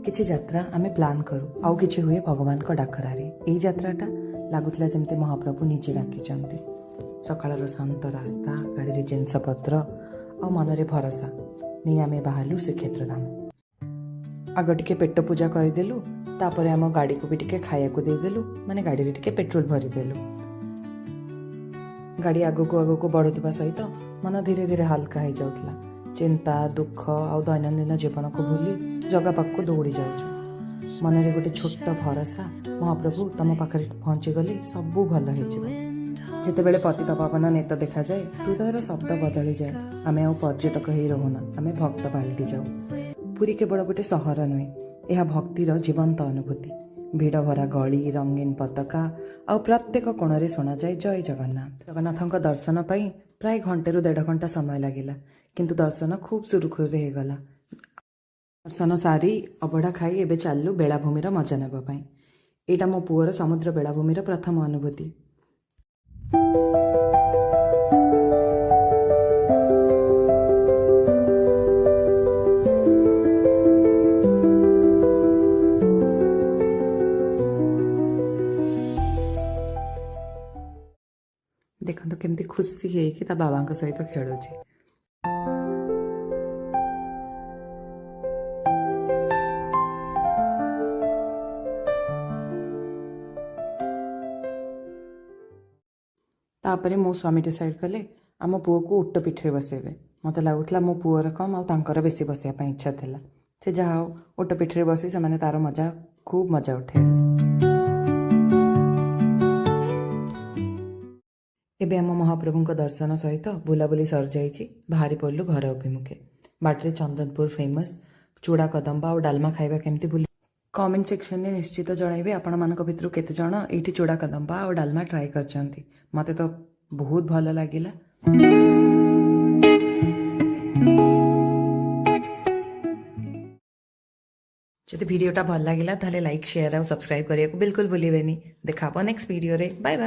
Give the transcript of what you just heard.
किछि यात्रा आमे प्लान करू आउ किछि हुए भगवान को डाकरारे एई यात्राटा लागुतला जेमते महाप्रभु निजे डाकिचंती। सकाळर शांत रास्ता गाड़ी रे जिनस पत्र आ मनरे भरोसा नहीं आमे बाहरलु श्रीक्षेत्र धाम। आग टिके पेट पूजा करदेलु तापरे आम गाड़ी को भी टिके खाया को देदेलु माने गाड़ी रे टिके पेट्रोल भरीदेलु। गाड़ी आगको बढ़ुवा सहित मन धीरे धीरे हल्का हो जाउतला। चिंता दुख आ दैनंदिन जीवन को भूली जगह पाखक दौड़ी जाऊँ। मनरे गोटे छोट भरोसा महाप्रभु तम पाखे पहुँची गली सबू भल हो। जितेबले पतित पावन नेत देखा जाए हृदयर शब्द बदली जाए। आमे आउ पर्यटक ही रहुना आमे भक्त पालटि जाऊ। पुरी केवल गोटे सहर नुहे यह भक्तिर जीवंत अनुभूति। भिड़ भरा गली रंगीन पताका आ प्रत्येक कोण शुणा जाए जय जगन्नाथ। जगन्नाथ दर्शन पाई प्राय घंटे रु 1.5 घंटा समय लगिला किंतु दर्शन खूब सुरुखुरुरे हो गला। दर्शन सारी अबढ़ा खाई एबे चालू बेलाभूमिर मजा नेबा पाई। एटा मो पुअर समुद्र बेलाभूमिर प्रथम अनुभूति। देखो केमती खुशी है कि ता बाबा सहित खेलुची। तापरे मो स्वामी डिसाइड कले आम पुओ को उट्ट पिठरे बसेबे। मत लगुला मो पुअर कम आंकर बेसी बसिया इच्छा थिला। से जहा उट्ट पिठरे बसी से माने तार मजा खूब मजा उठे। एबे आम महाप्रभु दर्शन सहित बुलाबुली सर जाइए बाहरी पड़लु घर अभिमुखे। बाटरे चंदनपुर फेमस चूड़ा कदम्बा और डालमा खाइबा केमती बुली कमेंट सेक्शन में निश्चित जनइबे। आपण मानक भितर केते जण एठी चूड़ा कदम्बा और डालमा ट्राई करचंती। मते तो बहुत भल लागिला। जदि वीडियोटा भल लागिला ताले लाइक शेयर और सब्सक्राइब करिया को बिल्कुल भूलिबेनी। देखाबो नेक्स्ट वीडियो रे। Bye bye.